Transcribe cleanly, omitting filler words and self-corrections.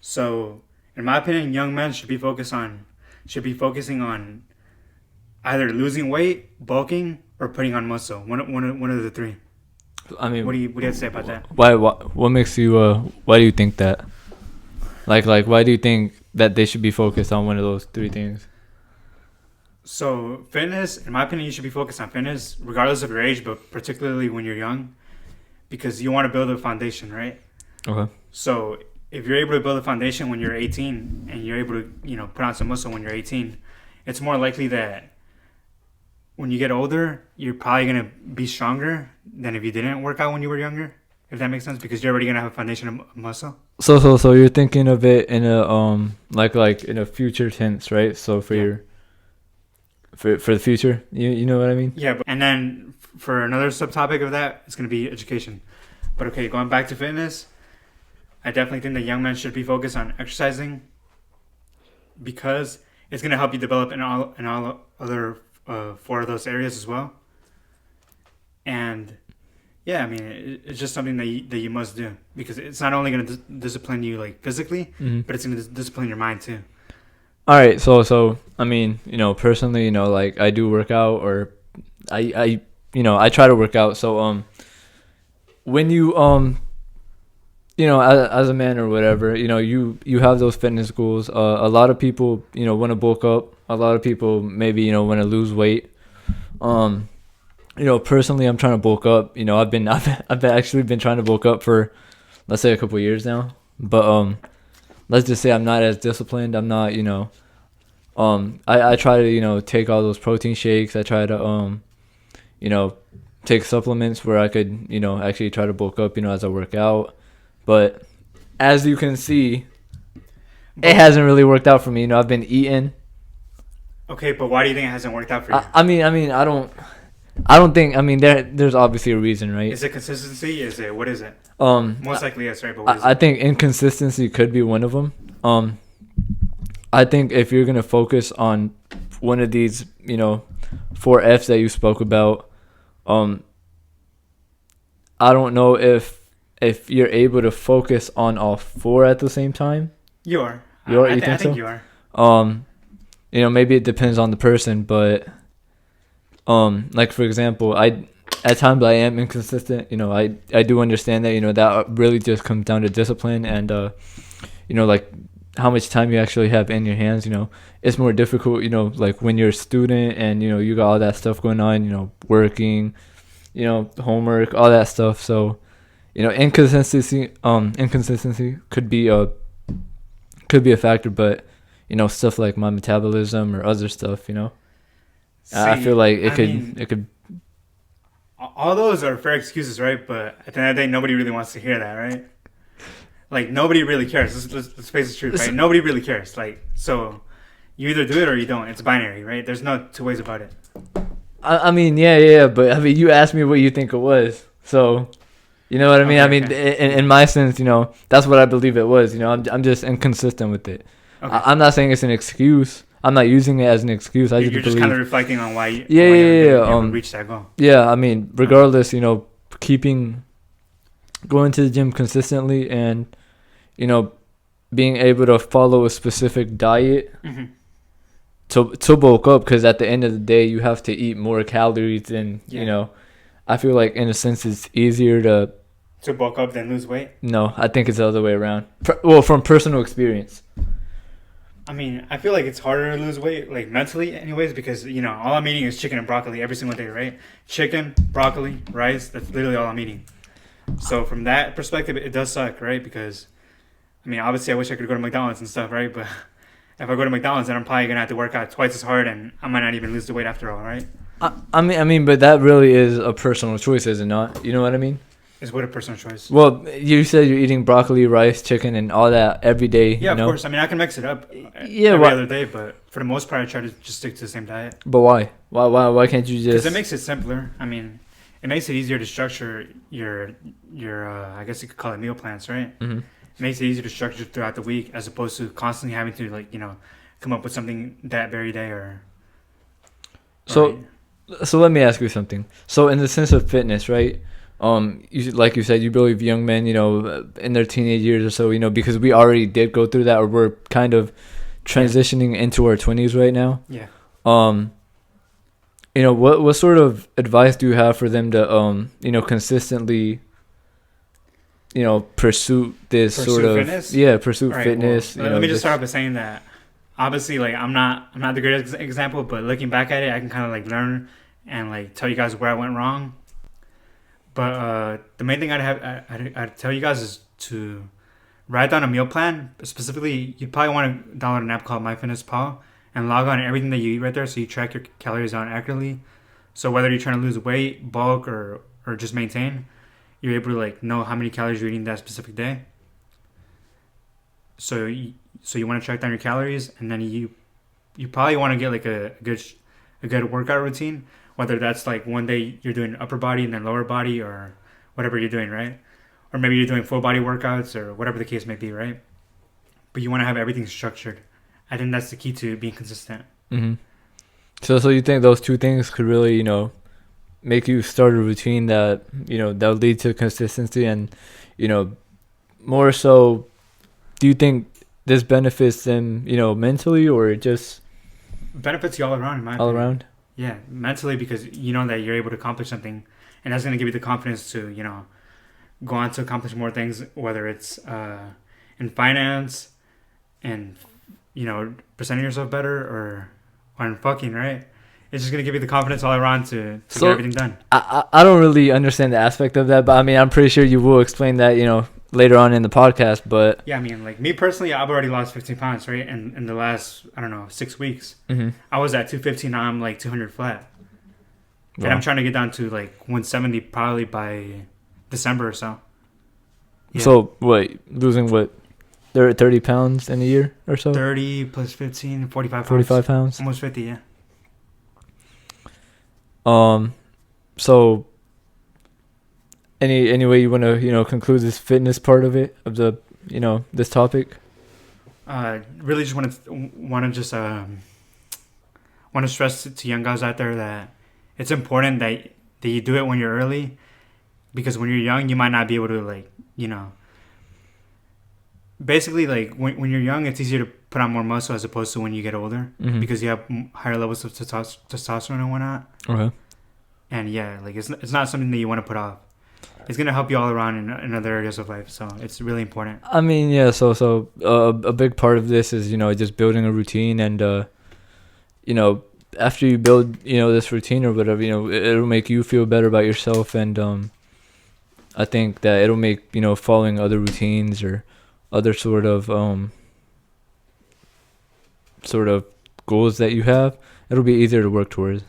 So, in my opinion, young men should be focusing on either losing weight, bulking, or putting on muscle. One of the three. I What do mean, you have to say about that? what makes you why do you think that? Like why do you think that they should be focused on one of those three things? So, fitness, in my opinion, you should be focused on fitness regardless of your age, but particularly when you're young, because you want to build a foundation, right? Okay. So, if you're able to build a foundation when you're 18 and you're able to, put on some muscle when you're 18, it's more likely that when you get older, you're probably going to be stronger than if you didn't work out when you were younger, if that makes sense, because you're already going to have a foundation of muscle. So you're thinking of it in a like in a future tense, right? So for Yeah. your for the future, you know what I mean? Yeah, and then for another subtopic of that, it's going to be education. But okay, going back to fitness, I definitely think that young men should be focused on exercising because it's going to help you develop in all other four of those areas as well. And yeah, I mean, it's just something that you must do because it's not only going to discipline you like physically, Hmm. but it's going to discipline your mind too. All right. So I mean, personally, like I do work out, or I try to work out. So when you as a man or whatever, you have those fitness goals. A lot of people, want to bulk up. A lot of people maybe, want to lose weight. Um, personally, I'm trying to bulk up. I've actually been trying to bulk up for, let's say, a couple of years now. But let's just say I'm not as disciplined. I'm not, I try to, take all those protein shakes. I try to, you know, take supplements where I could, actually try to bulk up, as I work out. But as you can see, it But hasn't really worked out for me. I've been eating. okay, but why do you think it hasn't worked out for you? I mean, I don't think. I mean, there's obviously a reason, right? Is it consistency? Is it what is it? Um, Most likely yes, right? But what is I it? think inconsistency could be one of them. I think if you're gonna focus on one of these, four F's that you spoke about, um, I don't know if you're able to focus on all four at the same time. You are. You I think think so? you are. Um, maybe it depends on the person, but like for example, I at times I am inconsistent. I do understand that. That really just comes down to discipline and like how much time you actually have in your hands. It's more difficult. Like when you're a student and you got all that stuff going on. Working, homework, all that stuff. So inconsistency could be a factor, but stuff like my metabolism or other stuff. I feel See, like it I could mean, it could. all those are fair excuses, right? But at the end of the day, nobody really wants to hear that, right? Like nobody really cares. Let's face the truth, right? Nobody really cares. Like so, you either do it or you don't. It's binary, right? There's no two ways about it. I mean, yeah, but I mean, you asked me what you think it was, so you know what I mean. Okay, I mean, okay, in my sense, that's what I believe it was. I'm just inconsistent with it. okay. I'm not saying it's an excuse. I'm not using it as an excuse. I You're just just kind of believe. reflecting on why Yeah, why yeah, you yeah. haven't reached that goal. Yeah. I mean, regardless, keeping going to the gym consistently and you know being able to follow a specific diet Hmm. to bulk up, because at the end of the day you have to eat more calories and Yeah. I feel like in a sense it's easier to. To bulk up than lose weight. No, I think it's the other way around. Well, from personal experience. I mean, I feel like it's harder to lose weight, like mentally, anyways, because all I'm eating is chicken and broccoli every single day, right? Chicken, broccoli, rice. That's literally all I'm eating. So from that perspective, it does suck, right? Because I mean, obviously, I wish I could go to McDonald's and stuff, right? But if I go to McDonald's, then I'm probably gonna have to work out twice as hard, and I might not even lose the weight after all, right? I mean, but that really is a personal choice, is it not? You know what I mean? Is what a personal choice. Well, you said you're eating broccoli, rice, chicken, and all that every day. Yeah, of course. I mean, I can mix it up Yeah, every why? other day, but for the most part, I try to just stick to the same diet But why? Why can't you because just? it makes it simpler. I mean, it makes it easier to structure your I guess you could call it meal plans, right? Mhm. It makes it easier to structure throughout the week as opposed to constantly having to come up with something that very day or So, so let me ask you something. So, in the sense of fitness, right? Like you said, you believe young men, in their teenage years or so, because we already did go through that, or we're kind of transitioning into our 20s right now. Yeah. What sort of advice do you have for them to consistently pursue this sort of fitness? pursue All right, fitness. well, let me just start off by saying that obviously, like, I'm not the greatest example, but looking back at it, I can kind of like learn and like tell you guys where I went wrong. But the main thing I'd tell you guys is to write down a meal plan. Specifically, you'd probably want to download an app called MyFitnessPal and log on everything that you eat right there, so you track your calories on accurately. So whether you're trying to lose weight, bulk, or just maintain, you're able to like know how many calories you're eating that specific day. So you want to track down your calories, and then you probably want to get like a good workout routine. Whether that's like one day you're doing upper body and then lower body, or whatever you're doing, right? Or maybe you're doing full body workouts, or whatever the case may be, right? But you want to have everything structured. I think that's the key to being consistent. Mm-hmm. So you think those two things could really, make you start a routine that, that'll lead to consistency and, more so, do you think this benefits them, mentally, or just benefits you all around, in my all opinion. around? Yeah, mentally, because you know that you're able to accomplish something, and that's going to give you the confidence to, go on to accomplish more things, whether it's in finance and, presenting yourself better, or in fucking, right? It's just going to give you the confidence all around to get everything done. I don't really understand the aspect of that, but I mean, I'm pretty sure you will explain that, later on in the podcast, but... Yeah, I mean, like, me personally, I've already lost 15 pounds, right? And in the last, 6 weeks. Mm-hmm. I was at 215, now I'm like 200 flat. Wow. And I'm trying to get down to like 170 probably by December or so. Yeah. So, losing 30 pounds in a year or so? 30 plus 15, 45 pounds. 45 pounds? Almost 50, yeah. So... Any way you want to conclude this fitness part of it, of the this topic? Really just want to stress to young guys out there that it's important that you do it when you're early, because when you're young you might not be able to basically like when you're young it's easier to put on more muscle as opposed to when you get older, mm-hmm. because you have higher levels of testosterone and whatnot. Okay. And yeah, like it's not something that you want to put off. It's going to help you all around in other areas of life. So it's really important. I mean, yeah. So a big part of this is, just building a routine, and, after you build, this routine or whatever, it'll make you feel better about yourself. And, I think that it'll make, following other routines or other sort of goals that you have, it'll be easier to work towards.